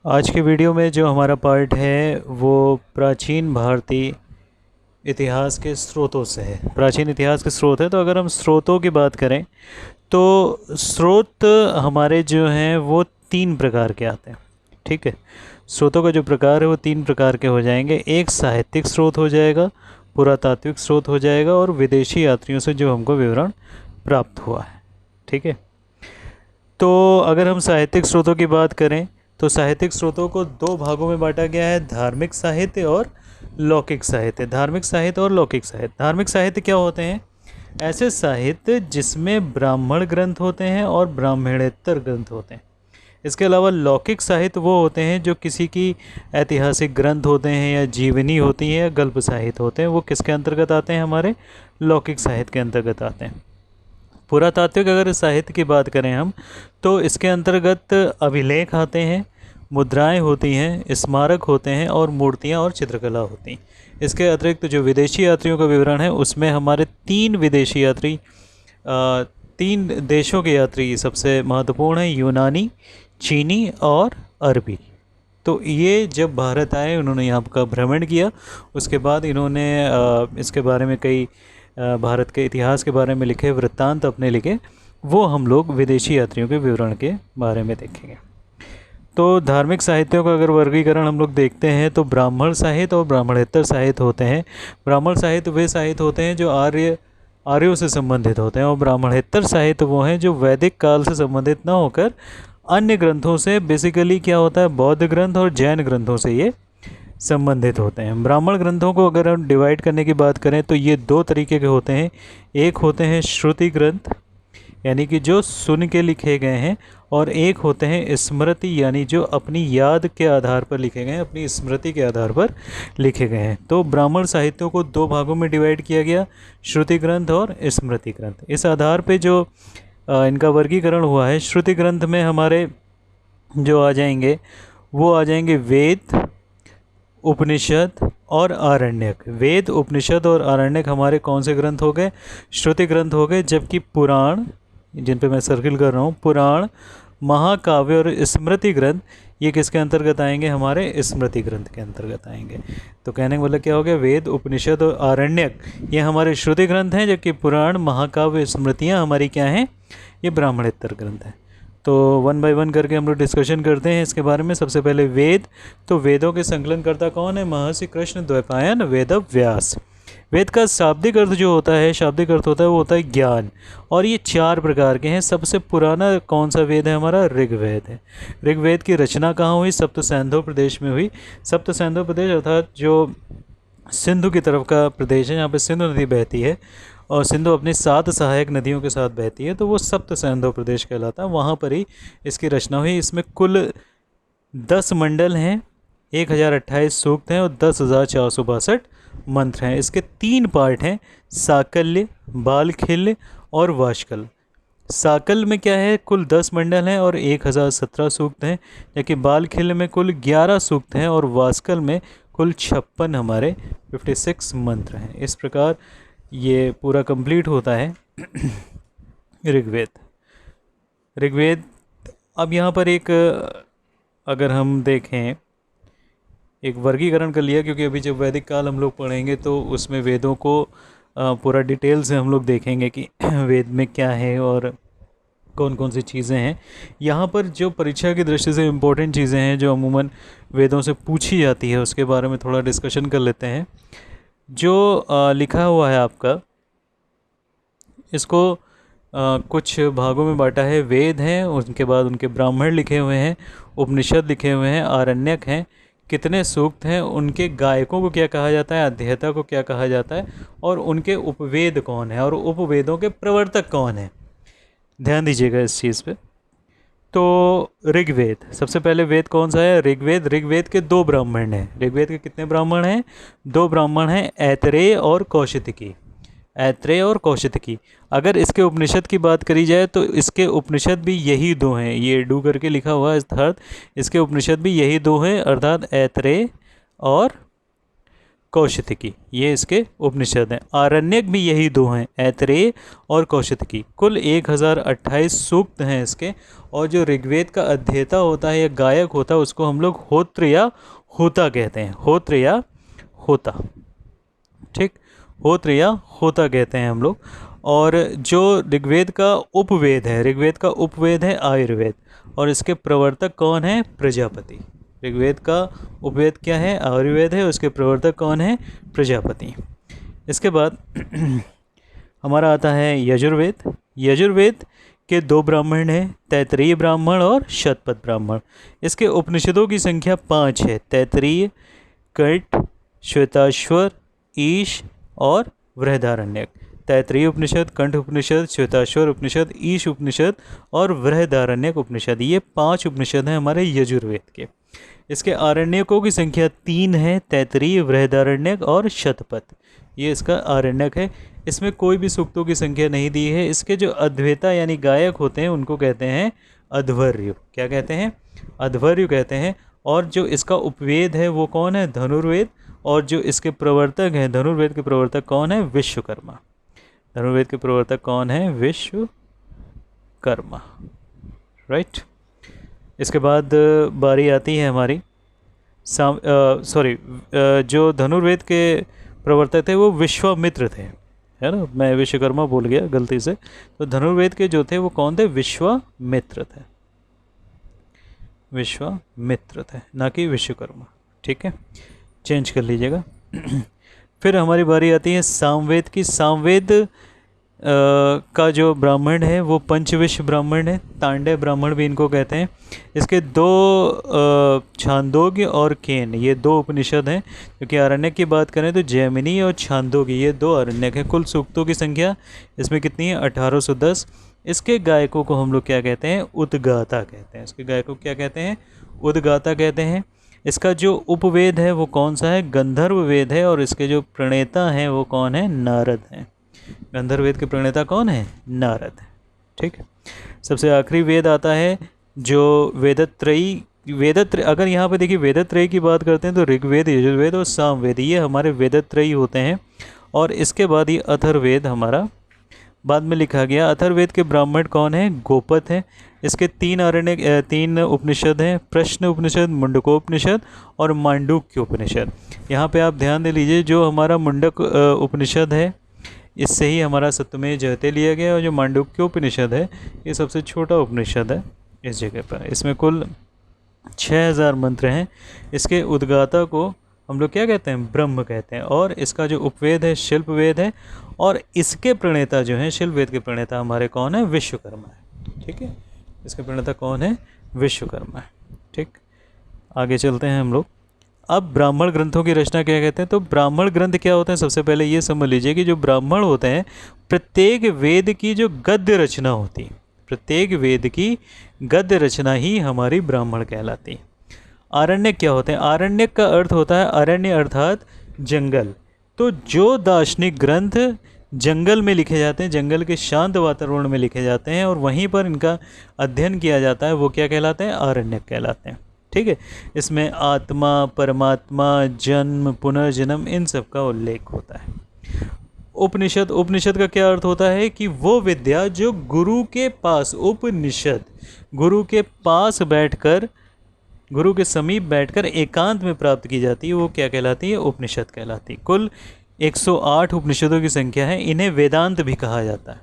आज के वीडियो में जो हमारा पार्ट है वो प्राचीन भारतीय इतिहास के स्रोतों से है। प्राचीन इतिहास के स्रोत है, तो अगर हम स्रोतों की बात करें तो स्रोत हमारे जो हैं वो तीन प्रकार के आते हैं। ठीक है, स्रोतों का जो प्रकार है वो तीन प्रकार के हो जाएंगे। एक साहित्यिक स्रोत हो जाएगा, पुरातात्विक स्रोत हो जाएगा, और विदेशी यात्रियों से जो हमको विवरण प्राप्त हुआ है। ठीक है, तो अगर हम साहित्यिक स्रोतों की बात करें तो साहित्यिक स्रोतों को दो भागों में बांटा गया है, धार्मिक साहित्य और लौकिक साहित्य। धार्मिक साहित्य और लौकिक साहित्य। धार्मिक साहित्य क्या होते हैं? ऐसे साहित्य जिसमें ब्राह्मण ग्रंथ होते हैं और ब्राह्मणेतर ग्रंथ होते हैं। इसके अलावा लौकिक साहित्य वो होते हैं जो किसी की ऐतिहासिक ग्रंथ होते हैं या जीवनी होती है या गल्प साहित्य होते हैं। वो किसके अंतर्गत आते हैं? हमारे लौकिक साहित्य के अंतर्गत आते हैं। पुरातात्विक अगर साहित्य की बात करें हम, तो इसके अंतर्गत अभिलेख आते हैं, मुद्राएं होती हैं, स्मारक होते हैं और मूर्तियां और चित्रकला होती हैं। इसके अतिरिक्त जो विदेशी यात्रियों का विवरण है उसमें हमारे तीन विदेशी यात्री, तीन देशों के यात्री सबसे महत्वपूर्ण हैं, यूनानी, चीनी और अरबी। तो ये जब भारत आए उन्होंने यहाँ का भ्रमण किया। उसके बाद इन्होंने इसके बारे में कई भारत के इतिहास के बारे में लिखे वृत्तांत अपने लिखे। वो हम लोग विदेशी यात्रियों के विवरण के बारे में देखेंगे। तो धार्मिक साहित्यों का अगर वर्गीकरण हम लोग देखते हैं तो ब्राह्मण साहित्य और ब्राह्मणेतर साहित्य होते हैं। ब्राह्मण साहित्य वे साहित्य होते हैं जो आर्यों से संबंधित होते हैं, और ब्राह्मणेतर साहित्य वो हैं जो वैदिक काल से संबंधित न होकर अन्य ग्रंथों से, बेसिकली क्या होता है, बौद्ध ग्रंथ और जैन ग्रंथों से ये संबंधित होते हैं। ब्राह्मण ग्रंथों को अगर हम डिवाइड करने की बात करें तो ये दो तरीके के होते हैं। एक होते हैं श्रुति ग्रंथ, यानी कि जो सुन के लिखे गए हैं, और एक होते हैं स्मृति, यानी जो अपनी याद के आधार पर लिखे गए हैं, अपनी स्मृति के आधार पर लिखे गए हैं। तो ब्राह्मण साहित्यों को दो भागों में डिवाइड किया गया, श्रुति ग्रंथ और स्मृति ग्रंथ। इस आधार पे जो इनका वर्गीकरण हुआ है, श्रुति ग्रंथ में हमारे जो आ जाएंगे वो आ जाएंगे वेद, उपनिषद और आरण्यक। वेद, उपनिषद और आरण्यक हमारे कौन से ग्रंथ हो गए? श्रुति ग्रंथ हो गए। जबकि पुराण, जिन पे मैं सर्किल कर रहा हूँ, पुराण, महाकाव्य और स्मृति ग्रंथ, ये किसके अंतर्गत आएंगे? हमारे स्मृति ग्रंथ के अंतर्गत आएंगे। तो कहने का मतलब क्या हो गया? वेद, उपनिषद और आरण्यक ये हमारे श्रुति ग्रंथ हैं, जबकि पुराण, महाकाव्य, स्मृतियाँ हमारी क्या हैं? ये ब्राह्मणेतर ग्रंथ हैं। तो वन बाय वन करके हम लोग डिस्कशन करते हैं इसके बारे में। सबसे पहले वेद। तो वेदों के संकलनकर्ता कौन है? महर्षि कृष्ण द्वैपायन वेद व्यास। वेद का शाब्दिक अर्थ जो होता है, शाब्दिक अर्थ होता है वो होता है ज्ञान, और ये चार प्रकार के हैं। सबसे पुराना कौन सा वेद है? हमारा ऋग्वेद है। ऋग्वेद की रचना कहाँ हुई? सप्त सैंधव प्रदेश में हुई। सप्त सैंधव प्रदेश अर्थात जो सिंधु की तरफ का प्रदेश है, यहाँ पे सिंधु नदी बहती है, और सिंधु अपनी 7 सहायक नदियों के साथ बहती है, तो वो सप्त सैंधव प्रदेश कहलाता है। वहाँ पर ही इसकी रचना हुई। इसमें कुल 10 मंडल हैं, 1028 सूक्त हैं और 10,462 मंत्र हैं। इसके 3 पार्ट हैं, साकल्य, बालखिल्य और वाशकल। साकल में क्या है? कुल 10 मंडल हैं और 1017 सूक्त हैं, जबकि बालखिल्य में कुल 11 सूक्त हैं और वास्कल में कुल 56 हमारे 56 मंत्र हैं। इस प्रकार ये पूरा कंप्लीट होता है ऋग्वेद। ऋग्वेद अब यहाँ पर एक अगर हम देखें, एक वर्गीकरण कर लिया, क्योंकि अभी जब वैदिक काल हम लोग पढ़ेंगे तो उसमें वेदों को पूरा डिटेल से हम लोग देखेंगे कि वेद में क्या है और कौन कौन सी चीज़ें हैं। यहाँ पर जो परीक्षा की दृष्टि से इम्पोर्टेंट चीज़ें हैं जो अमूमन वेदों से पूछी जाती है, उसके बारे में थोड़ा डिस्कशन कर लेते हैं। जो लिखा हुआ है आपका, इसको कुछ भागों में बांटा है। वेद हैं, उनके बाद उनके ब्राह्मण लिखे हुए हैं, उपनिषद लिखे हुए हैं, आरण्यक हैं, कितने सूक्त हैं, उनके गायकों को क्या कहा जाता है, अध्येता को क्या कहा जाता है, और उनके उपवेद कौन है और उपवेदों के प्रवर्तक कौन है। ध्यान दीजिएगा इस चीज़ पे। तो ऋग्वेद, सबसे पहले वेद कौन सा है? ऋग्वेद। ऋग्वेद के 2 ब्राह्मण हैं। ऋग्वेद के कितने ब्राह्मण हैं? 2 ब्राह्मण हैं, ऐतरेय और कौशितकी। ऐत्रेय और कौशितकी। अगर इसके उपनिषद की बात करी जाए तो इसके उपनिषद भी यही 2 हैं, ये डू करके लिखा हुआ है अर्थात इसके उपनिषद भी यही 2 हैं, अर्थात ऐत्रेय और कौशिकी, ये इसके उपनिषद हैं। आरण्यक भी यही दो हैं, ऐतरेय और कौशिकी। कुल 1028 सूक्त हैं इसके। और जो ऋग्वेद का अध्येता होता है या गायक होता है उसको हम लोग होत्र या होता कहते हैं। होत्र या होता, ठीक, होत्र या होता कहते हैं हम लोग। और जो ऋग्वेद का उपवेद है, ऋग्वेद का उपवेद है आयुर्वेद, और इसके प्रवर्तक कौन है? प्रजापति। ऋग्वेद का उपवेद क्या है? आयुर्वेद है। उसके प्रवर्तक कौन है? प्रजापति। इसके बाद हमारा आता है यजुर्वेद। यजुर्वेद के दो ब्राह्मण हैं, तैतरीय ब्राह्मण और शतपथ ब्राह्मण। इसके उपनिषदों की संख्या 5 है। तैतरीय, कट, श्वेताश्वर, ईश और बृहदारण्यक। तैतरीय उपनिषद, कंठ उपनिषद, श्वेताश्वर उपनिषद, ईश उपनिषद और बृहदारण्यक उपनिषद, ये 5 उपनिषद हैं हमारे यजुर्वेद के। इसके आरण्यकों की संख्या 3 है, तैतरीय, बृहदारण्यक और शतपथ, ये इसका आरण्यक है। इसमें कोई भी सूक्तों की संख्या नहीं दी है। इसके जो अद्वैता यानी गायक होते हैं उनको कहते हैं अध्वर्यु। क्या कहते हैं? अध्वर्यु कहते हैं। और जो इसका उपवेद है वो कौन है? धनुर्वेद। और जो इसके प्रवर्तक हैं, धनुर्वेद के प्रवर्तक कौन है? विश्वकर्मा। धनुर्वेद के प्रवर्तक कौन है? विश्वकर्मा, राइट। इसके बाद बारी आती है हमारी जो धनुर्वेद के प्रवर्तक थे वो विश्वामित्र थे, है ना। मैं विश्वकर्मा बोल गया गलती से। तो धनुर्वेद के जो थे वो कौन थे? विश्वामित्र थे। विश्वामित्र थे, ना कि विश्वकर्मा, ठीक है, चेंज कर लीजिएगा। फिर हमारी बारी आती है सामवेद की। सामवेद का जो ब्राह्मण है वो पंचविश्व ब्राह्मण है, तांडव ब्राह्मण भी इनको कहते हैं। इसके दो छांदोग्य और केन, ये दो उपनिषद हैं। क्योंकि आरण्यक की बात करें तो जैमिनी और छांदोग्य, ये दो आरण्यक हैं। कुल सूक्तों की संख्या इसमें कितनी है? 1810। इसके गायकों को हम लोग क्या कहते हैं? उद्गाता कहते हैं। इसके गायकों को क्या कहते हैं? उद्गाता कहते हैं। इसका जो उपवेद है वो कौन सा है? गंधर्व वेद है। और इसके जो प्रणेता हैं वो कौन है? नारद हैं। गंधर्व वेद के प्रणेता कौन है? नारद, ठीक है। सबसे आखिरी वेद आता है जो वेदत्रयी। अगर यहाँ पे देखिए वेदत्रयी की बात करते हैं तो ऋग्वेद, यजुर्वेद और सामवेद, ये हमारे वेदत्रयी होते हैं। और इसके बाद ये अथर्ववेद हमारा बाद में लिखा गया। अथर्ववेद के ब्राह्मण कौन है? गोपत हैं। इसके 3 उपनिषद हैं, प्रश्न उपनिषद, मुंडकोपनिषद और मांडूक्य उपनिषद। यहाँ पे आप ध्यान दे लीजिए, जो हमारा मुंडक उपनिषद है इससे ही हमारा सत्यमेव जयते लिया गया। और जो मांडूक्य उपनिषद है ये सबसे छोटा उपनिषद है इस जगह पर। इसमें कुल 6000 मंत्र हैं। इसके उद्गाता को हम लोग क्या कहते हैं? ब्रह्म कहते हैं। और इसका जो उपवेद है शिल्प वेद है। और इसके प्रणेता जो हैं, शिल्प वेद के प्रणेता हमारे कौन है? विश्वकर्मा है, ठीक है। इसके प्रणेता कौन है? विश्वकर्मा है, ठीक। आगे चलते हैं हम लोग। अब ब्राह्मण ग्रंथों की रचना क्या कहते हैं? तो ब्राह्मण ग्रंथ क्या होते हैं? सबसे पहले ये समझ लीजिए कि जो ब्राह्मण होते हैं, प्रत्येक वेद की जो गद्य रचना होती है, प्रत्येक वेद की गद्य रचना ही हमारी ब्राह्मण कहलाती है। आरण्यक क्या होते हैं? आरण्यक का अर्थ होता है अरण्य अर्थात जंगल। तो जो दार्शनिक ग्रंथ जंगल में लिखे जाते हैं, जंगल के शांत वातावरण में लिखे जाते हैं और वहीं पर इनका अध्ययन किया जाता है, वो क्या कहलाते हैं? आरण्यक कहलाते हैं, ठीक है। इसमें आत्मा, परमात्मा, जन्म, पुनर्जन्म, इन सब का उल्लेख होता है। उपनिषद, उपनिषद का क्या अर्थ होता है? कि वो विद्या जो गुरु के पास, उपनिषद गुरु के पास बैठकर, गुरु के समीप बैठकर एकांत में प्राप्त की जाती है, वो क्या कहलाती है? उपनिषद कहलाती है। कुल 108 उपनिषदों की संख्या है। इन्हें वेदांत भी कहा जाता है।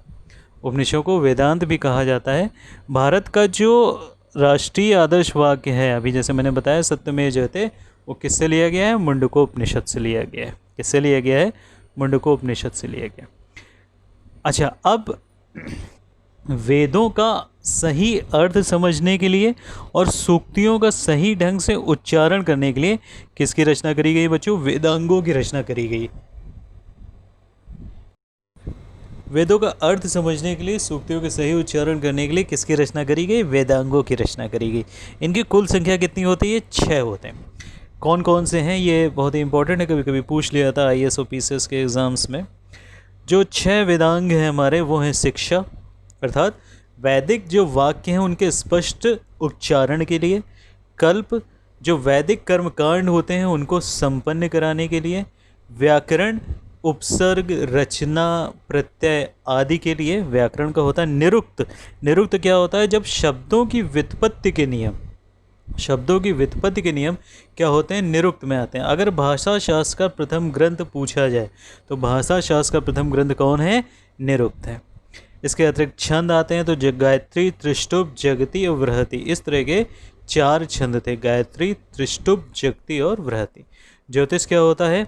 उपनिषदों को वेदांत भी कहा जाता है। भारत का जो राष्ट्रीय आदर्श वाक्य है, अभी जैसे मैंने बताया सत्यमेव जयते, वो किससे लिया गया है? मुंडकोपनिषद से लिया गया है। किससे लिया गया है? मुंडकोपनिषद से लिया गया। अच्छा, अब वेदों का सही अर्थ समझने के लिए और सूक्तियों का सही ढंग से उच्चारण करने के लिए किसकी रचना करी गई बच्चों? वेदांगों की रचना करी गई। वेदों का अर्थ समझने के लिए, सूक्तियों के सही उच्चारण करने के लिए किसकी रचना करी गई? वेदांगों की रचना करी गई। इनकी कुल संख्या कितनी होती है? 6 होते हैं। कौन कौन से हैं? ये बहुत ही इंपॉर्टेंट है, कभी कभी पूछ लिया था IAS और PCS के एग्ज़ाम्स में। जो 6 वेदांग हैं हमारे, वो हैं शिक्षा अर्थात वैदिक जो वाक्य हैं उनके स्पष्ट उच्चारण के लिए, कल्प जो वैदिक कर्मकांड होते हैं उनको संपन्न कराने के लिए, व्याकरण उपसर्ग, रचना, प्रत्यय आदि के लिए व्याकरण का होता है निरुक्त। निरुक्त क्या होता है? जब शब्दों की व्युत्पत्ति के नियम, शब्दों की व्युत्पत्ति के नियम क्या होते हैं? निरुक्त में आते हैं। अगर भाषा शास्त्र का प्रथम ग्रंथ पूछा जाए तो भाषा शास्त्र का प्रथम ग्रंथ कौन है? निरुक्त है। इसके अतिरिक्त छंद आते हैं तो गायत्री, त्रिष्टुप, जगती और बृहति, इस तरह के 4 छंद थे, गायत्री, त्रिष्टुप, जगती और बृहति। ज्योतिष क्या होता है?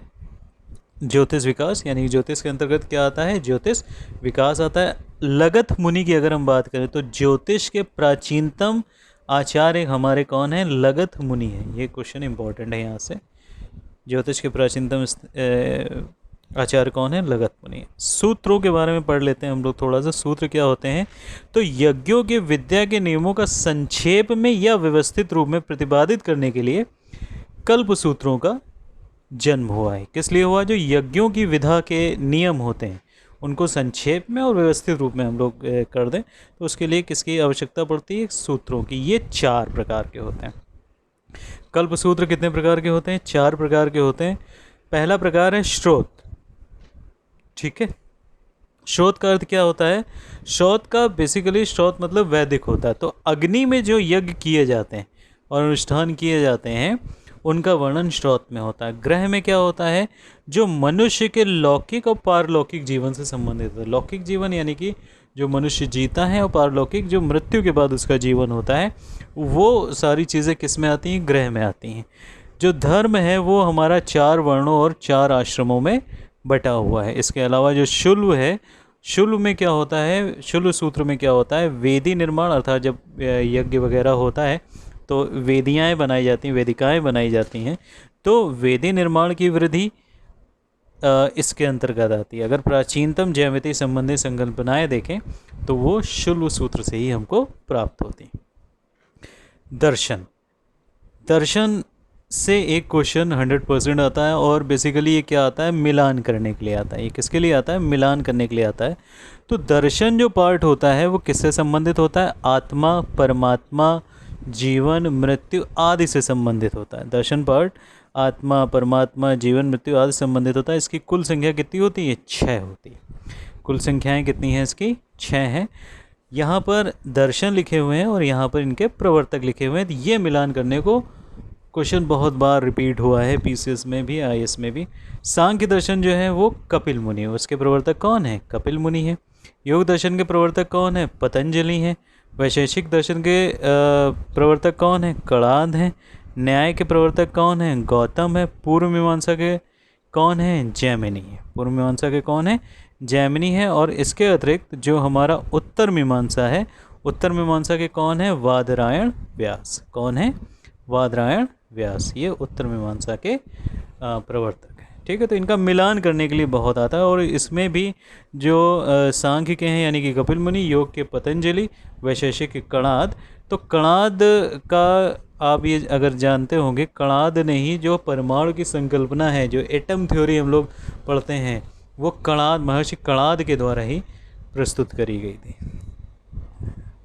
ज्योतिष विकास, यानी ज्योतिष के अंतर्गत क्या आता है? ज्योतिष विकास आता है। लगत मुनि की अगर हम बात करें तो ज्योतिष के प्राचीनतम आचार्य हमारे कौन है? लगत मुनि है। ये क्वेश्चन इंपॉर्टेंट है यहाँ से। ज्योतिष के प्राचीनतम आचार्य कौन है? लगत मुनि। सूत्रों के बारे में पढ़ लेते हैं हम लोग थोड़ा सा। सूत्र क्या होते हैं? तो यज्ञों के विद्या के नियमों का संक्षेप में या व्यवस्थित रूप में प्रतिपादित करने के लिए कल्प सूत्रों का जन्म हुआ है। किस लिए हुआ? जो यज्ञों की विधा के नियम होते हैं उनको संक्षेप में और व्यवस्थित रूप में हम लोग कर दें, तो उसके लिए किसकी आवश्यकता पड़ती है? सूत्रों की। ये 4 प्रकार के होते हैं। कल्प सूत्र कितने प्रकार के होते हैं? 4 प्रकार के होते हैं। पहला प्रकार है श्रोत। ठीक है, श्रोत का अर्थ क्या होता है? श्रोत का बेसिकली, श्रोत मतलब वैदिक होता है। तो अग्नि में जो यज्ञ किए जाते हैं और अनुष्ठान किए जाते हैं उनका वर्णन श्रोत में होता है। ग्रह में क्या होता है? जो मनुष्य के लौकिक और पारलौकिक जीवन से संबंधित है। लौकिक जीवन यानी कि जो मनुष्य जीता है, और पारलौकिक जो मृत्यु के बाद उसका जीवन होता है, वो सारी चीज़ें किस में आती हैं? ग्रह में आती हैं। जो धर्म है वो हमारा 4 वर्णों और 4 आश्रमों में बटा हुआ है। इसके अलावा जो शुल्व है, शुल्व में क्या होता है? शुल्व सूत्र में क्या होता है? वेदी निर्माण, अर्थात जब यज्ञ वगैरह होता है तो वेदियाएँ बनाई जाती हैं, वेदिकाएँ बनाई जाती हैं, तो वेदी निर्माण की वृद्धि इसके अंतर्गत आती है। अगर प्राचीनतम ज्यामिति संबंधी संकल्पनाएँ देखें तो वो शुल्व सूत्र से ही हमको प्राप्त होती हैं। दर्शन, दर्शन से एक क्वेश्चन 100% आता है, और बेसिकली ये क्या आता है? मिलान करने के लिए आता है। ये किसके लिए आता है? मिलान करने के लिए आता है। तो दर्शन जो पार्ट होता है वो किससे संबंधित होता है? आत्मा, परमात्मा, जीवन, मृत्यु आदि से संबंधित होता है। दर्शन पार्ट आत्मा, परमात्मा, जीवन, मृत्यु आदि से संबंधित होता है। इसकी कुल संख्या कितनी होती है? 6 होती है। कुल संख्याएं कितनी हैं इसकी? 6 हैं। यहाँ पर दर्शन लिखे हुए हैं और यहाँ पर इनके प्रवर्तक लिखे हुए हैं। तो ये मिलान करने को क्वेश्चन बहुत बार रिपीट हुआ है, पीसीएस में भी, आईएएस में भी। सांख्य दर्शन जो है वो कपिल मुनि है, उसके प्रवर्तक कौन है? कपिल मुनि है। योग दर्शन के प्रवर्तक कौन है? पतंजलि हैं। वैशेषिक दर्शन के प्रवर्तक कौन है? कणाद हैं। न्याय के प्रवर्तक कौन है? गौतम है। पूर्व मीमांसा के कौन है? जैमिनी है। पूर्व मीमांसा के कौन है? जैमिनी है। और इसके अतिरिक्त जो हमारा उत्तर मीमांसा है, उत्तर मीमांसा के कौन है? वादरायण व्यास। कौन है? वादरायण व्यास। ये उत्तर मीमांसा के प्रवर्तक हैं। ठीक है, तो इनका मिलान करने के लिए बहुत आता है। और इसमें भी जो सांख्य के हैं यानी कि कपिल मुनि, योग के पतंजलि, वैशेषिक के कणाद। तो कणाद का आप ये अगर जानते होंगे, कणाद ने ही जो परमाणु की संकल्पना है, जो एटम थ्योरी हम लोग पढ़ते हैं, वो कणाद, महर्षि कणाद के द्वारा ही प्रस्तुत करी गई थी।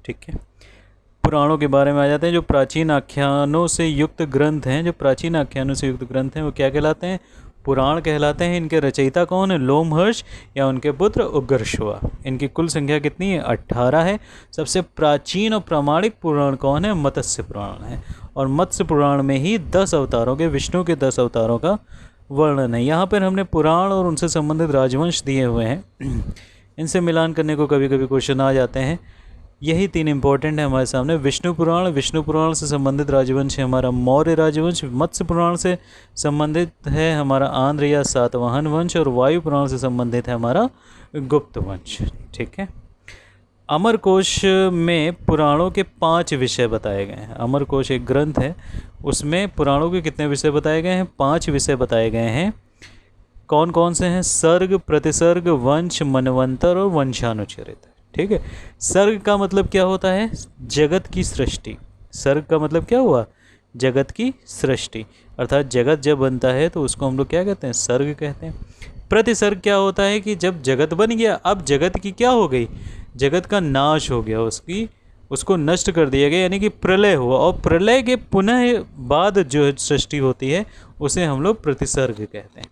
ठीक है, पुराणों के बारे में आ जाते हैं। जो प्राचीन आख्यानों से युक्त ग्रंथ हैं, जो प्राचीन आख्यानों से युक्त ग्रंथ हैं वो क्या कहलाते हैं? पुराण कहलाते हैं। इनके रचयिता कौन है? लोमहर्ष या उनके पुत्र उग्रश्रवा। इनकी कुल संख्या कितनी है? 18 है। सबसे प्राचीन और प्रामाणिक पुराण कौन है? मत्स्य पुराण है। और मत्स्य पुराण में ही 10 अवतारों के, विष्णु के 10 अवतारों का वर्णन है। यहाँ पर हमने पुराण और उनसे संबंधित राजवंश दिए हुए हैं, इनसे मिलान करने को कभी कभी क्वेश्चन आ जाते हैं। यही 3 इंपॉर्टेंट है हमारे सामने। विष्णु पुराण, विष्णु पुराण से संबंधित राजवंश है हमारा मौर्य राजवंश। मत्स्य पुराण से संबंधित है हमारा आंध्र या सातवाहन वंश। और वायु पुराण से संबंधित है हमारा गुप्त वंश। ठीक है, अमरकोश में पुराणों के 5 विषय बताए गए हैं। अमरकोश एक ग्रंथ है, उसमें पुराणों के कितने विषय बताए गए हैं? 5 विषय बताए गए हैं। कौन कौन से हैं? सर्ग, प्रतिसर्ग, वंश, मनवंतर और वंशानुचरित। ठीक है, सर्ग का मतलब क्या होता है? जगत की सृष्टि। सर्ग का मतलब क्या हुआ? जगत की सृष्टि, अर्थात जगत जब बनता है तो उसको हम लोग क्या कहते हैं? सर्ग कहते हैं। प्रतिसर्ग क्या होता है कि जब जगत बन गया, अब जगत की क्या हो गई? जगत का नाश हो गया, उसको नष्ट कर दिया गया, यानी कि प्रलय हुआ। और प्रलय के पुनः बाद जो सृष्टि होती है उसे हम लोग प्रतिसर्ग कहते हैं।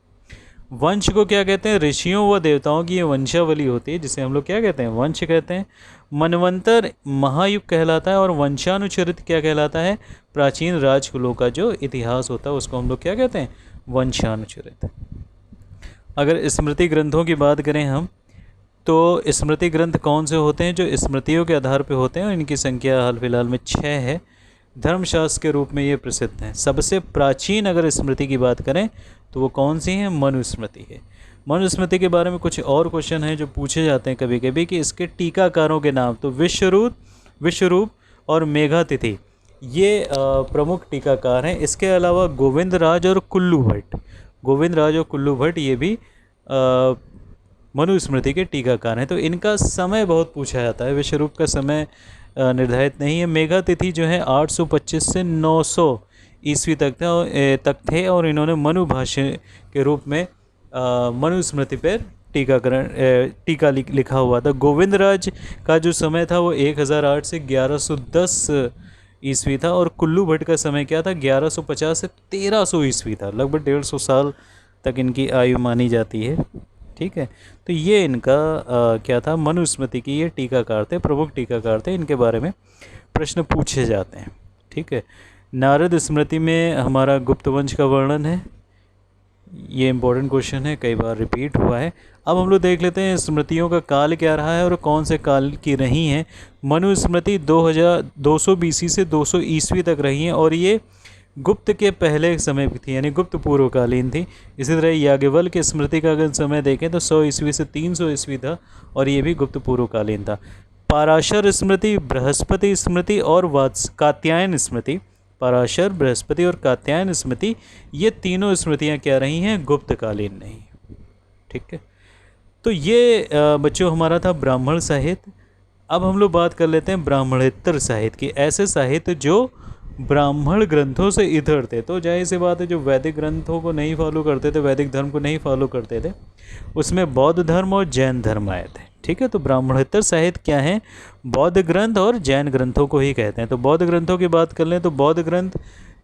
वंश को क्या कहते हैं? ऋषियों व देवताओं की ये वंशावली होती है जिसे हम लोग क्या कहते हैं? वंश कहते हैं। मनवंतर महायुग कहलाता है और वंशानुचरित क्या कहलाता है? प्राचीन राजकुलों का जो इतिहास होता है उसको हम लोग क्या कहते हैं? वंशानुचरित। अगर स्मृति ग्रंथों की बात करें हम, तो स्मृति ग्रंथ कौन से होते हैं? जो स्मृतियों के आधार पर होते हैं, इनकी संख्या हाल फिलहाल में 6 है। धर्मशास्त्र के रूप में ये प्रसिद्ध हैं। सबसे प्राचीन अगर स्मृति की बात करें तो वो कौन सी है? मनुस्मृति है। मनुस्मृति के बारे में कुछ और क्वेश्चन हैं जो पूछे जाते हैं कभी कभी कि इसके टीकाकारों के नाम। तो विश्वरूप और मेघातिथि ये प्रमुख टीकाकार हैं। इसके अलावा गोविंद राज और कुल्लू भट्ट ये भी मनुस्मृति के टीकाकार हैं। तो इनका समय बहुत पूछा जाता है। विश्वरूप का समय निर्धारित नहीं है। मेघातिथि जो है 825 से 900 ईस्वी तक थे और इन्होंने मनु भाष्य के रूप में मनुस्मृति पर टीका लिखा हुआ था। गोविंद राज का जो समय था वो 1008 से 1110 ईस्वी था और कुल्लू भट्ट का समय क्या था? 1150 से 1300 ईस्वी था। लगभग 150 साल तक इनकी आयु मानी जाती है। ठीक है, तो ये इनका क्या था? मनुस्मृति की ये टीकाकार थे, प्रमुख टीकाकार थे। इनके बारे में प्रश्न पूछे जाते हैं। ठीक है, नारद स्मृति में हमारा गुप्त वंश का वर्णन है। ये इम्पोर्टेंट क्वेश्चन है, कई बार रिपीट हुआ है। अब हम लोग देख लेते हैं स्मृतियों का काल क्या रहा है और कौन से काल की रही हैं। मनुस्मृति 2200 BC से 200 ईस्वी तक रही हैं और ये गुप्त के पहले समय की थी, यानी गुप्त पूर्वकालीन थी। इसी तरह याज्ञवल्क्य की स्मृति का अगर समय देखें तो 100 ईस्वी से 300 ईस्वी था और ये भी गुप्त पूर्वकालीन था। पराशर स्मृति, बृहस्पति स्मृति और कात्यायन स्मृति, पराशर, बृहस्पति और कात्यायन स्मृति, ये तीनों स्मृतियाँ क्या रही हैं? गुप्तकालीन नहीं। ठीक है, तो ये बच्चों हमारा था ब्राह्मण साहित्य। अब हम लोग बात कर लेते हैं ब्राह्मणेतर साहित्य की। ऐसे साहित्य जो ब्राह्मण ग्रंथों से इतर थे। तो जाहिर सी बात है, जो वैदिक ग्रंथों को नहीं फॉलो करते थे, वैदिक धर्म को नहीं फॉलो करते थे, उसमें बौद्ध धर्म और जैन धर्म आए थे। ठीक है, तो ब्राह्मणेतर साहित्य क्या है? बौद्ध ग्रंथ और जैन ग्रंथों को ही कहते हैं। तो बौद्ध ग्रंथों की बात कर लें तो बौद्ध ग्रंथ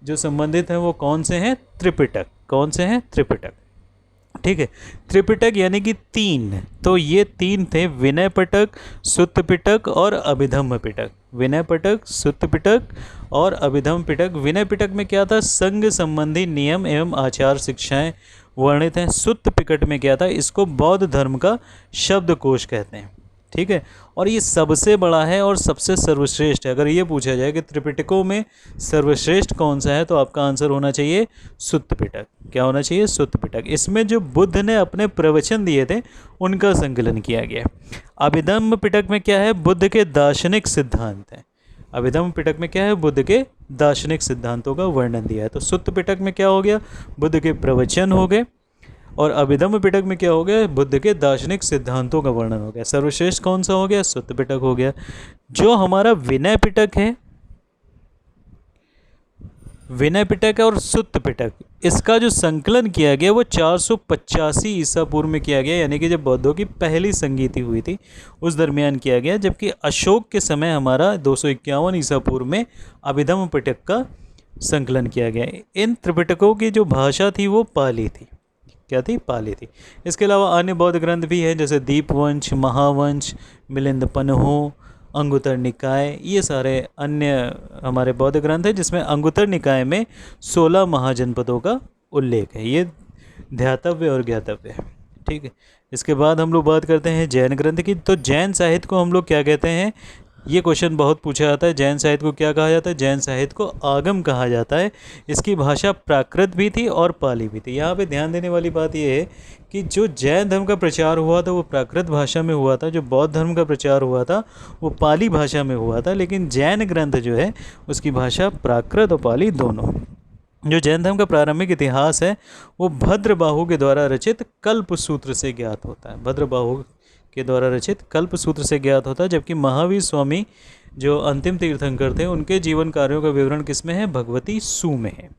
जो संबंधित हैं वो कौन से हैं? त्रिपिटक। कौन से हैं? त्रिपिटक। ठीक है, त्रिपिटक यानी कि 3। तो ये 3 थे, विनय पिटक, सुत्त पिटक और अभिधम्म पिटक। विनय पिटक, सुत्त पिटक और अभिधम्म पिटक। विनय पिटक में क्या था? संघ संबंधी नियम एवं आचार शिक्षाएं वर्णित हैं। सुत्त पिटक में क्या था? इसको बौद्ध धर्म का शब्दकोश कहते हैं। ठीक है, और ये सबसे बड़ा है और सबसे सर्वश्रेष्ठ है। अगर ये पूछा जाए कि त्रिपिटकों में सर्वश्रेष्ठ कौन सा है तो आपका आंसर होना चाहिए सुत्त पिटक। क्या होना चाहिए? सुत्त पिटक। इसमें जो बुद्ध ने अपने प्रवचन दिए थे उनका संकलन किया गया। अभिधम्म पिटक में क्या है? बुद्ध के दार्शनिक सिद्धांत हैं। अभिधम्म पिटक में क्या है? बुद्ध के दार्शनिक सिद्धांतों का वर्णन दिया है। तो सुत्त पिटक में क्या हो गया? बुद्ध के प्रवचन हो गए और अभिधम्म पिटक में क्या हो गया? बुद्ध के दार्शनिक सिद्धांतों का वर्णन हो गया। सर्वश्रेष्ठ कौन सा हो गया? सुत्त पिटक हो गया। जो हमारा विनय पिटक है, विनय पिटक और सुत्त पिटक, इसका जो संकलन किया गया वो 485 ईसा पूर्व में किया गया, यानी कि जब बौद्धों की पहली संगीति हुई थी उस दरमियान किया गया। जबकि अशोक के समय हमारा 251 ईसा पूर्व में अभिधम्म पिटक का संकलन किया गया। इन त्रिपिटकों की जो भाषा थी वो पाली थी। क्या थी? पाली थी। इसके अलावा अन्य बौद्ध ग्रंथ भी हैं जैसे दीपवंश, महावंश, मिलिंद पन्हो, अंगुत्तर निकाय, ये सारे अन्य हमारे बौद्ध ग्रंथ हैं जिसमें अंगुत्तर निकाय में 16 महाजनपदों का उल्लेख है। ये ध्यातव्य और ज्ञातव्य है। ठीक है, इसके बाद हम लोग बात करते हैं जैन ग्रंथ की। तो जैन साहित्य को हम लोग क्या कहते हैं? ये क्वेश्चन बहुत पूछा जाता है। जैन साहित्य को क्या कहा जाता है? जैन साहित्य को आगम कहा जाता है। इसकी भाषा प्राकृत भी थी और पाली भी थी। यहाँ पे ध्यान देने वाली बात यह है कि जो जैन धर्म का प्रचार हुआ था वो प्राकृत भाषा में हुआ था, जो बौद्ध धर्म का प्रचार हुआ था वो पाली भाषा में हुआ था। लेकिन जैन ग्रंथ जो है उसकी भाषा प्राकृत और पाली दोनों। जो जैन धर्म का प्रारंभिक इतिहास है वो भद्रबाहु के द्वारा रचित कल्पसूत्र से ज्ञात होता है। भद्रबाहु के द्वारा रचित कल्पसूत्र से ज्ञात होता है। जबकि महावीर स्वामी जो अंतिम तीर्थंकर थे उनके जीवन कार्यों का विवरण किस में है? भगवती सू में है।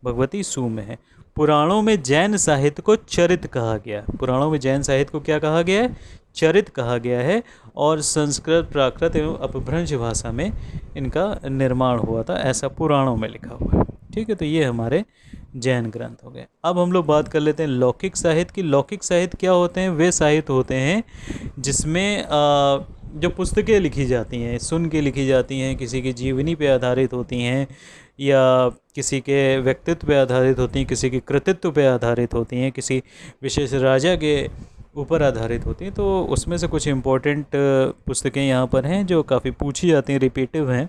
भगवती सू में है। पुराणों में जैन साहित्य को चरित कहा गया। पुराणों में जैन साहित्य को क्या कहा गया है? चरित कहा गया है। और संस्कृत, प्राकृत एवं अपभ्रंश भाषा में इनका निर्माण हुआ था, ऐसा पुराणों में लिखा हुआ है। ठीक है, तो ये हमारे जैन ग्रंथ हो गए। अब हम लोग बात कर लेते हैं लौकिक साहित्य की। लौकिक साहित्य क्या होते हैं? वे साहित्य होते हैं जिसमें जो पुस्तकें लिखी जाती हैं, सुन के लिखी जाती हैं, किसी की जीवनी पे आधारित होती हैं या किसी के व्यक्तित्व पे आधारित होती हैं, किसी के कृतित्व पे आधारित होती हैं, किसी विशेष राजा के ऊपर आधारित होती हैं। तो उसमें से कुछ इम्पोर्टेंट पुस्तकें यहाँ पर हैं जो काफ़ी पूछी जाती हैं, रिपीटिव हैं।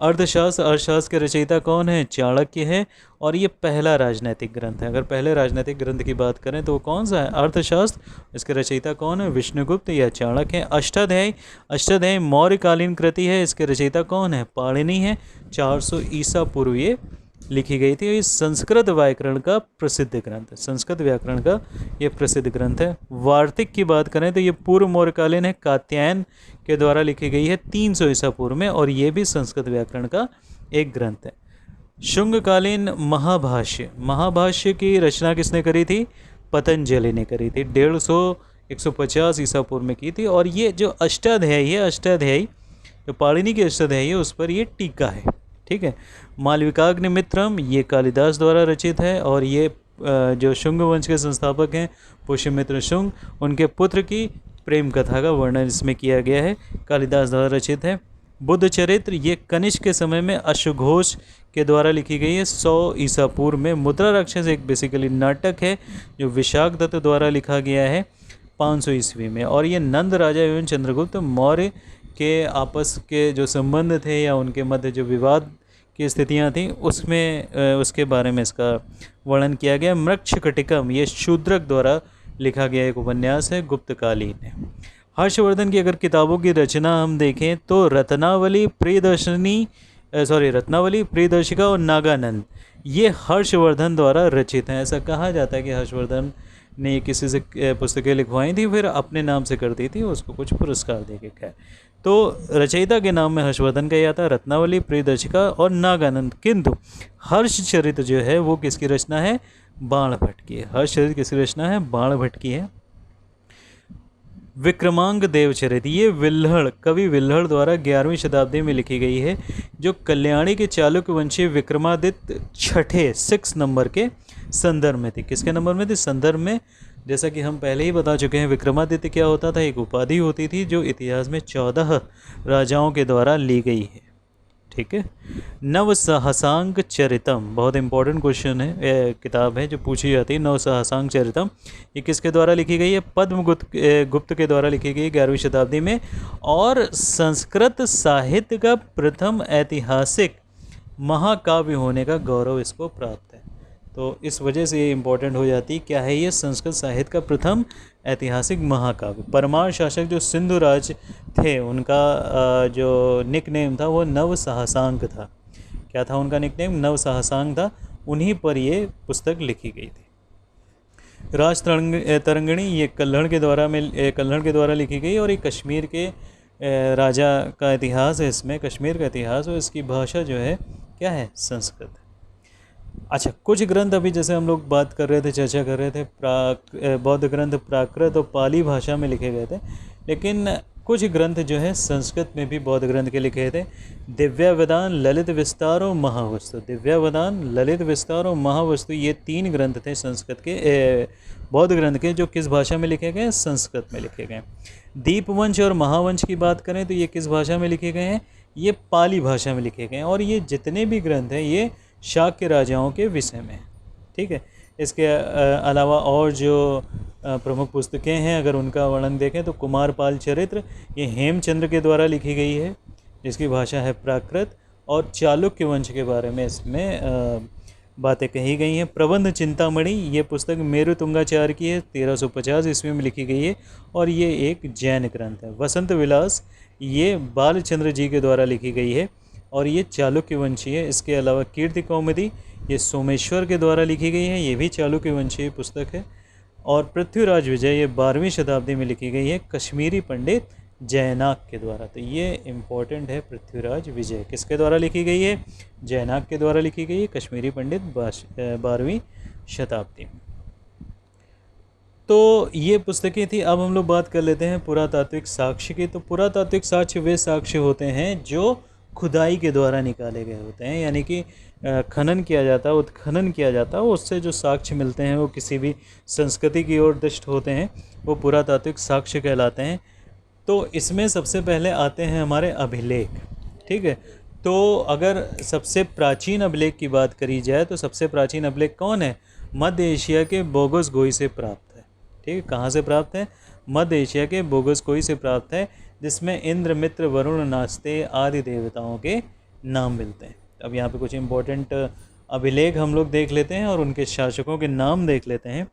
अर्थशास्त्र, अर्थशास्त्र के रचयिता कौन है? चाणक्य है, और ये पहला राजनैतिक ग्रंथ है। अगर पहले राजनैतिक ग्रंथ की बात करें तो वो कौन सा है? अर्थशास्त्र। इसके रचयिता कौन है? विष्णुगुप्त या चाणक्य है। अष्टाध्यायी, अष्टाध्यायी मौर्यकालीन कृति है। इसके रचयिता कौन है? पाणिनि है। 400 ईसा पूर्व ये लिखी गई थी। ये संस्कृत व्याकरण का प्रसिद्ध ग्रंथ है। संस्कृत व्याकरण का ये प्रसिद्ध ग्रंथ है। वार्तिक की बात करें तो ये पूर्व मौर्यकालीन है, कात्यायन के द्वारा लिखी गई है 300 ईसा पूर्व में, और ये भी संस्कृत व्याकरण का एक ग्रंथ है। शुंगकालीन महाभाष्य, महाभाष्य की रचना किसने करी थी? पतंजलि ने करी थी। 150 ईसा पूर्व में की थी। और ये जो अष्टाध्यायी है, अष्टाध्यायी जो पाणिनि की अष्टाध्यायी है, उस पर ये टीका है। ठीक है। मालविकाग्निमित्रम, ये कालिदास द्वारा रचित है, और ये जो शुंग वंश के संस्थापक हैं पुष्यमित्र शुंग, उनके पुत्र की प्रेम कथा का वर्णन इसमें किया गया है, कालिदास द्वारा रचित है। बुद्ध चरित्र, ये कनिष्क के समय में अश्वघोष के द्वारा लिखी गई है 100 ईसा पूर्व में। मुद्रा राक्षस एक बेसिकली नाटक है जो विशाख दत्त द्वारा लिखा गया है 500 ईस्वी में। और ये नंद राजा एवं चंद्रगुप्त मौर्य के आपस के जो संबंध थे या उनके मध्य जो विवाद की स्थितियां थीं उसमें उसके बारे में इसका वर्णन किया गया। मृक्षकटिकम, ये शूद्रक द्वारा लिखा गया एक उपन्यास है, गुप्तकालीन है। हर्षवर्धन की अगर किताबों की रचना हम देखें तो रत्नावली, रत्नावली, प्रियदर्शिका और नागानंद, ये हर्षवर्धन द्वारा रचित हैं। ऐसा कहा जाता है कि हर्षवर्धन ने किसी से पुस्तकें लिखवाई थी, फिर अपने नाम से कर दी थी, उसको कुछ पुरस्कार दे के खैर। तो रचयिता के नाम में हर्षवर्धन का आता है, रत्नावली, प्रियदर्शिका और नागानंद। किंतु हर्षचरित जो है वो किसकी रचना है? बाणभट्ट की है। हर्षचरित किसकी रचना है? बाणभट्ट की है। विक्रमांक देवचरित, ये विल्हड़, कवि विल्हड़ द्वारा 11वीं शताब्दी में लिखी गई है, जो कल्याणी के चालुक्य वंशी विक्रमादित्य छठे 6 नंबर के संदर्भ में थी। किसके नंबर में थी? संदर्भ में। जैसा कि हम पहले ही बता चुके हैं, विक्रमादित्य क्या होता था? एक उपाधि होती थी जो इतिहास में 14 राजाओं के द्वारा ली गई है। ठीक है। नव सहसांक चरितम, बहुत इंपॉर्टेंट क्वेश्चन है, किताब है जो पूछी जाती है। नव सहसांक चरितम, ये किसके द्वारा लिखी गई है? गुप्त के द्वारा लिखी गई 11वीं शताब्दी में। और संस्कृत साहित्य का प्रथम ऐतिहासिक महाकाव्य होने का गौरव इसको प्राप्त है। तो इस वजह से ये इम्पोर्टेंट हो जाती है। क्या है ये? संस्कृत साहित्य का प्रथम ऐतिहासिक महाकाव्य। परमार शासक जो सिंधु राज थे, उनका जो निक नेम था वो नव सहसांक था। क्या था उनका निक नेम? नव सहसांक था। उन्हीं पर ये पुस्तक लिखी गई थी। राज तरंगिणी, ये कल्हड़ के द्वारा लिखी गई, और ये कश्मीर के राजा का इतिहास है। इसमें कश्मीर का इतिहास, और इसकी भाषा जो है क्या है? संस्कृत। अच्छा, कुछ ग्रंथ अभी जैसे हम लोग बात कर रहे थे, चर्चा कर रहे थे, बौद्ध ग्रंथ प्राकृत और पाली भाषा में लिखे गए थे, लेकिन कुछ ग्रंथ जो है संस्कृत में भी बौद्ध ग्रंथ के लिखे थे। दिव्यावदान, ललित विस्तार और महावस्तु। दिव्यावदान, ललित विस्तार और महावस्तु, ये 3 ग्रंथ थे संस्कृत के, बौद्ध ग्रंथ के, जो किस भाषा में लिखे गए? संस्कृत में लिखे गए। दीपवंश और महावंश की बात करें तो ये किस भाषा में लिखे गए हैं? ये पाली भाषा में लिखे गए हैं। और ये जितने भी ग्रंथ हैं ये शाक्य राजाओं के विषय में। ठीक है। इसके अलावा और जो प्रमुख पुस्तकें हैं, अगर उनका वर्णन देखें तो कुमारपाल चरित्र, ये हेमचंद्र के द्वारा लिखी गई है, जिसकी भाषा है प्राकृत, और चालुक्य वंश के बारे में इसमें बातें कही गई हैं। प्रबंध चिंतामणि, ये पुस्तक मेरु तुंगाचार्य की है, 1350 ईस्वी में लिखी गई है, और ये एक जैन ग्रंथ है। वसंत विलास, ये बालचंद्र जी के द्वारा लिखी गई है, और ये चालुक्य वंशी है। इसके अलावा कीर्ति कौमुदी, ये सोमेश्वर के द्वारा लिखी गई है, ये भी चालुक्य वंशी पुस्तक है। और पृथ्वीराज विजय, ये 12वीं शताब्दी में लिखी गई है, कश्मीरी पंडित जयनाक के द्वारा। तो ये इम्पोर्टेंट है। पृथ्वीराज विजय किसके द्वारा लिखी गई है? जयनाक के द्वारा लिखी गई है, कश्मीरी पंडित 12वीं शताब्दी में। तो ये पुस्तकें थी। अब हम लोग बात कर लेते हैं पुरातात्विक साक्ष्य की। तो पुरातात्विक साक्ष्य वे साक्ष्य होते हैं जो खुदाई के द्वारा निकाले गए होते हैं, यानी कि खनन किया जाता है, उत्खनन किया जाता है, उससे जो साक्ष्य मिलते हैं वो किसी भी संस्कृति की ओर दृष्ट होते हैं, वो पुरातात्विक साक्ष्य कहलाते हैं। तो इसमें सबसे पहले आते हैं हमारे अभिलेख। ठीक है, तो अगर सबसे प्राचीन अभिलेख की बात करी जाए तो सबसे प्राचीन अभिलेख कौन है? मध्य एशिया के बोगसगोई से प्राप्त है। ठीक है, कहाँ से प्राप्त है? मध्य एशिया के बोगसगोई से प्राप्त है, जिसमें इंद्र, मित्र, वरुण, नास्ते आदि देवताओं के नाम मिलते हैं। अब यहाँ पे कुछ इम्पोर्टेंट अभिलेख हम लोग देख लेते हैं और उनके शासकों के नाम देख लेते हैं।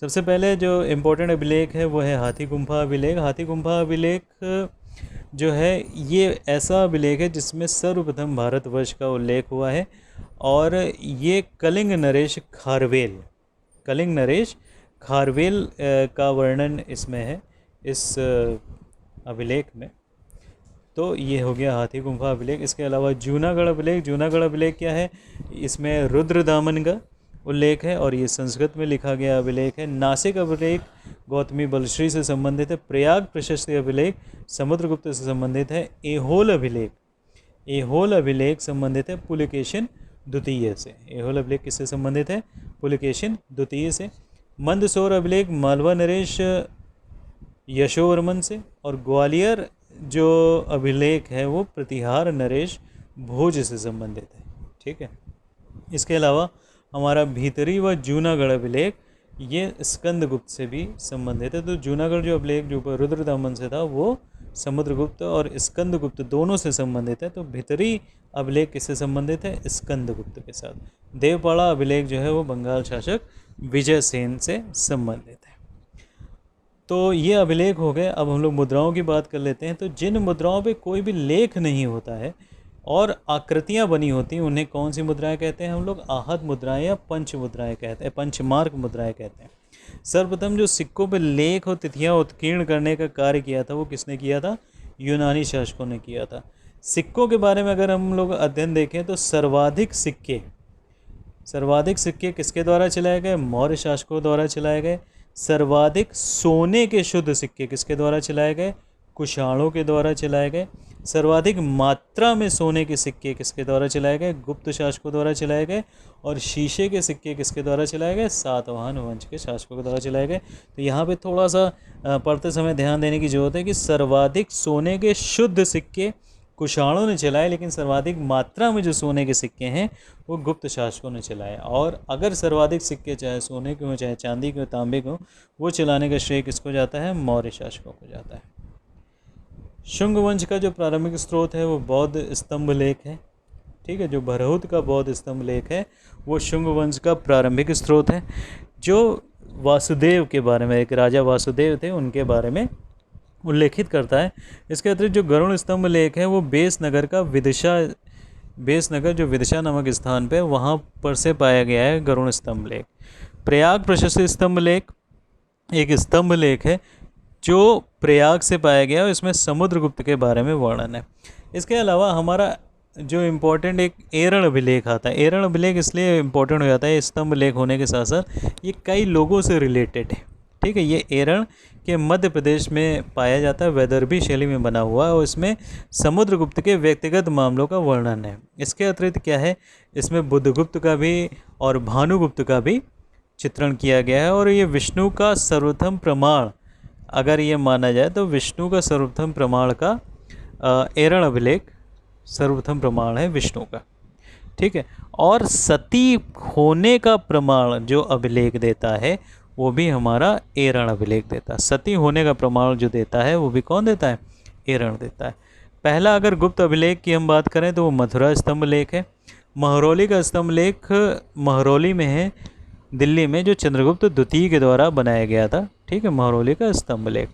सबसे पहले जो इम्पोर्टेंट अभिलेख है वो है हाथी गुम्फा अभिलेख। हाथी गुम्फा अभिलेख जो है ये ऐसा अभिलेख है जिसमें सर्वप्रथम भारतवर्ष का उल्लेख हुआ है, और ये कलिंग नरेश खारवेल का वर्णन इसमें है, इस अभिलेख में। तो ये हो गया हाथी गुम्फा अभिलेख। इसके अलावा जूनागढ़ अभिलेख क्या है? इसमें रुद्रदामन का उल्लेख है और ये संस्कृत में लिखा गया अभिलेख है। नासिक अभिलेख गौतमी बलश्री से संबंधित है। प्रयाग प्रशस्ति अभिलेख समुद्रगुप्त से संबंधित है। एहोल अभिलेख संबंधित है पुलकेशिन द्वितीय से। एहोल अभिलेख किससे संबंधित है? पुलकेशिन द्वितीय से। मंदसौर अभिलेख मालवा नरेश यशोवर्मन से। और ग्वालियर जो अभिलेख है वो प्रतिहार नरेश भोज से संबंधित है। ठीक है, इसके अलावा हमारा भीतरी व जूनागढ़ अभिलेख ये स्कंदगुप्त से भी संबंधित है। तो जूनागढ़ जो अभिलेख जो रुद्रदामन से था वो समुद्रगुप्त और स्कंदगुप्त दोनों से संबंधित है। तो भीतरी अभिलेख किससे संबंधित है? स्कंदगुप्त के साथ। देवपाड़ा अभिलेख जो है वो बंगाल शासक विजयसेन से संबंधित है। तो ये अभिलेख हो गए। अब हम लोग मुद्राओं की बात कर लेते हैं। तो जिन मुद्राओं पे कोई भी लेख नहीं होता है और आकृतियाँ बनी होती हैं उन्हें कौन सी मुद्राएं कहते हैं? हम लोग आहत मुद्राएं या पंच मुद्राएं कहते हैं, पंचमार्क मुद्राएं कहते हैं। सर्वप्रथम जो सिक्कों पे लेख और तिथियाँ उत्कीर्ण करने का कार्य किया था वो किसने किया था? यूनानी शासकों ने किया था। सिक्कों के बारे में अगर हम लोग अध्ययन देखें तो सर्वाधिक सिक्के किसके द्वारा चलाए गए? मौर्य शासकों द्वारा चलाए गए। सर्वाधिक सोने के शुद्ध सिक्के किसके द्वारा चलाए गए? कुषाणों के द्वारा चलाए गए। सर्वाधिक मात्रा में सोने के सिक्के किसके द्वारा चलाए गए? गुप्त शासकों द्वारा चलाए गए। और शीशे के सिक्के किसके द्वारा चलाए गए? सातवाहन वंश के शासकों के द्वारा चलाए गए। तो यहाँ पे थोड़ा सा पढ़ते समय ध्यान देने की जरूरत है कि सर्वाधिक सोने के शुद्ध सिक्के कुषाणों ने चलाए, लेकिन सर्वाधिक मात्रा में जो सोने के सिक्के हैं वो गुप्त शासकों ने चलाए। और अगर सर्वाधिक सिक्के चाहे सोने के हों चाहे चांदी के हों तांबे के हों, वो चलाने का श्रेय किसको जाता है? मौर्य शासकों को जाता है। शुंग वंश का जो प्रारंभिक स्रोत है वो बौद्ध स्तंभ लेख है। ठीक है, जो भरहुत का बौद्ध स्तंभ लेख है वो शुंग वंश का प्रारंभिक स्रोत है, जो वासुदेव के बारे में, एक राजा वासुदेव थे उनके बारे में उल्लेखित करता है। इसके अतिरिक्त जो गरुड़ स्तंभ लेख है वो बेस नगर जो विदिशा नामक स्थान पे वहाँ पर से पाया गया है गरुड़ स्तंभ लेख। प्रयाग प्रशस्ति स्तंभ लेख एक स्तंभ लेख है जो प्रयाग से पाया गया और इसमें समुद्रगुप्त के बारे में वर्णन है। इसके अलावा हमारा जो इम्पोर्टेंट एक एरण अभिलेख आता है। एरण अभिलेख इसलिए इम्पोर्टेंट हो जाता है स्तंभ लेख होने के साथ साथ ये कई लोगों से रिलेटेड है। ठीक है, ये एरण के मध्य प्रदेश में पाया जाता है, वैदर्भी शैली में बना हुआ है और इसमें समुद्रगुप्त के व्यक्तिगत मामलों का वर्णन है। इसके अतिरिक्त क्या है, इसमें बुद्धगुप्त का भी और भानुगुप्त का भी चित्रण किया गया है। और ये विष्णु का सर्वोत्तम प्रमाण, अगर ये माना जाए तो विष्णु का सर्वोत्तम प्रमाण का एरण अभिलेख सर्वप्रथम प्रमाण है विष्णु का। ठीक है, और सती होने का प्रमाण जो अभिलेख देता है वो भी हमारा एरण अभिलेख देता है। सती होने का प्रमाण जो देता है वो भी कौन देता है? एरण देता है। पहला अगर गुप्त अभिलेख की हम बात करें तो वो मथुरा स्तंभ लेख है। महरौली का स्तंभ लेख महरौली में है, दिल्ली में, जो चंद्रगुप्त द्वितीय के द्वारा बनाया गया था। ठीक है, महरौली का स्तंभ लेख।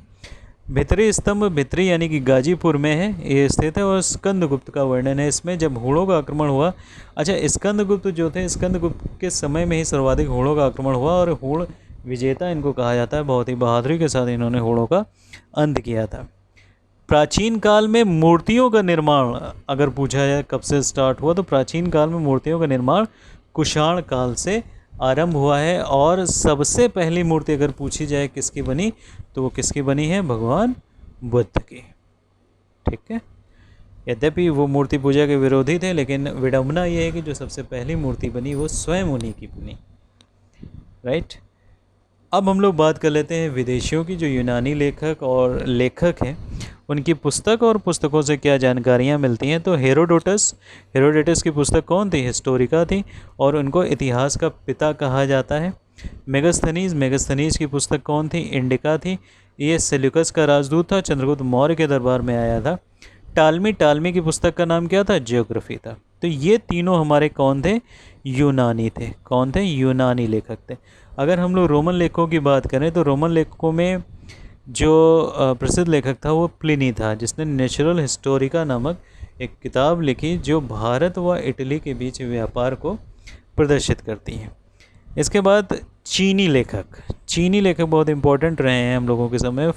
भितरी स्तंभ, भितरी यानी कि गाजीपुर में है, ये स्थित है और स्कंदगुप्त का वर्णन है इसमें। जब हूणों का आक्रमण हुआ, अच्छा स्कंदगुप्त जो थे, स्कंदगुप्त के समय में ही सर्वाधिक हूणों का आक्रमण हुआ और हूण विजेता इनको कहा जाता है। बहुत ही बहादुरी के साथ इन्होंने हूणों का अंत किया था। प्राचीन काल में मूर्तियों का निर्माण अगर पूछा जाए कब से स्टार्ट हुआ, तो प्राचीन काल में मूर्तियों का निर्माण कुषाण काल से आरंभ हुआ है। और सबसे पहली मूर्ति अगर पूछी जाए किसकी बनी, तो वो किसकी बनी है? भगवान बुद्ध की। ठीक है, यद्यपि वो मूर्ति पूजा के विरोधी थे, लेकिन विडंबना ये है कि जो सबसे पहली मूर्ति बनी वो स्वयं उन्हीं की बनी, राइट। अब हम लोग बात कर लेते हैं विदेशियों की, जो यूनानी लेखक और लेखक हैं उनकी पुस्तक और पुस्तकों से क्या जानकारियाँ मिलती हैं। तो हेरोडोटस की पुस्तक कौन थी? हिस्टोरिका थी, और उनको इतिहास का पिता कहा जाता है। मेगस्थनीज की पुस्तक कौन थी? इंडिका थी। ये सेल्यूकस का राजदूत था, चंद्रगुप्त मौर्य के दरबार में आया था। टालमी की पुस्तक का नाम क्या था? ज्योग्राफी था। तो ये तीनों हमारे कौन थे? यूनानी थे। कौन थे? यूनानी लेखक थे। अगर हम लोग रोमन लेखकों की बात करें तो रोमन लेखकों में जो प्रसिद्ध लेखक था वो प्लिनी था, जिसने नेचुरल हिस्टोरिका नामक एक किताब लिखी जो भारत व इटली के बीच व्यापार को प्रदर्शित करती है। इसके बाद चीनी लेखक बहुत इंपॉर्टेंट रहे हैं हम लोगों के समय में।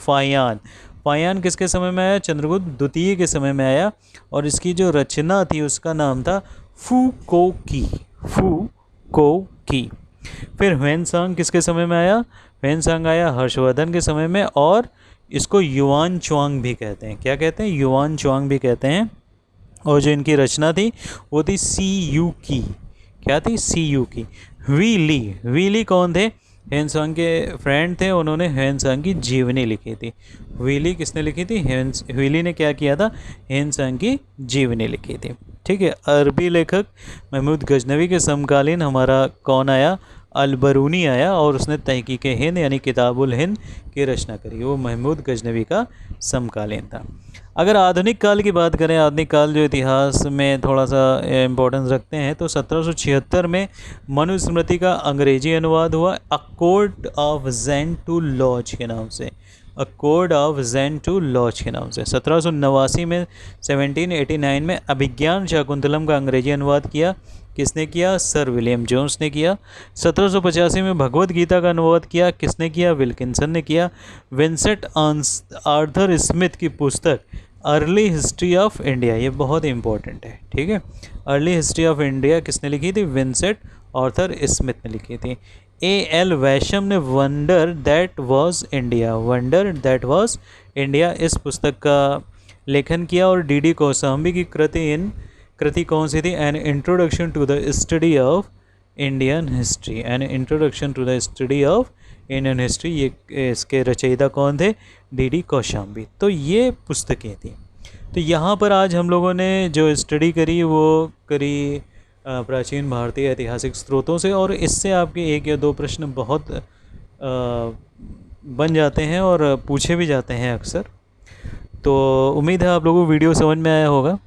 फायान किसके समय में आया? चंद्रगुप्त द्वितीय के समय में आया, और इसकी जो रचना थी उसका नाम था फू को की। फिर ह्वेनसांग किसके समय में आया? ह्वेनसांग आया हर्षवर्धन के समय में, और इसको युआन चुआंग भी कहते हैं। क्या कहते हैं? युआन चुआंग भी कहते हैं। और जो इनकी रचना थी वो थी CU की। क्या थी? CU की। वी ली कौन थे? ह्वेनसांग के फ्रेंड थे, उन्होंने ह्वेनसांग की जीवनी लिखी थी। वीली किसने लिखी थी? वीली ने क्या किया था? ह्वेनसांग की जीवनी लिखी थी। ठीक है। अरबी लेखक महमूद गजनवी के समकालीन हमारा कौन आया? अलबरूनी आया, और उसने तहकीक हिंद यानी किताबुल हिंद की रचना करी। वो महमूद गजनवी का समकालीन था। अगर आधुनिक काल की बात करें, आधुनिक काल जो इतिहास में थोड़ा सा इम्पोर्टेंस रखते हैं, तो 1776 में मनुस्मृति का अंग्रेजी अनुवाद हुआ accord of Jen to laws के नाम से। Accord of Jen to laws के नाम से। 1789 में 1789 में अभिज्ञान शाकुंतलम का अंग्रेजी अनुवाद किया। किसने किया? सर विलियम जोन्स ने किया। 1785 में भगवत गीता का अनुवाद किया। किसने किया? विल्किंसन ने किया। विंसेंट आर्थर स्मिथ की पुस्तक अर्ली हिस्ट्री ऑफ इंडिया, ये बहुत इंपॉर्टेंट है, ठीक है। अर्ली हिस्ट्री ऑफ इंडिया किसने लिखी थी? विंसेंट आर्थर स्मिथ ने लिखी थी। A.L. वैशम ने वंडर दैट वाज इंडिया इस पुस्तक का लेखन किया। और D.D. कौशाम्बी की कृति कौन सी थी? An introduction to the study of Indian history. ये इसके रचयिता कौन थे? D.D. कौशाम्बी। तो ये पुस्तकें थी। तो यहाँ पर आज हम लोगों ने जो स्टडी करी वो करी प्राचीन भारतीय ऐतिहासिक स्रोतों से, और इससे आपके एक या दो प्रश्न बहुत बन जाते हैं और पूछे भी जाते हैं अक्सर। तो उम्मीद है आप लोगों को वीडियो समझ में आया होगा।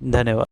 धन्यवाद।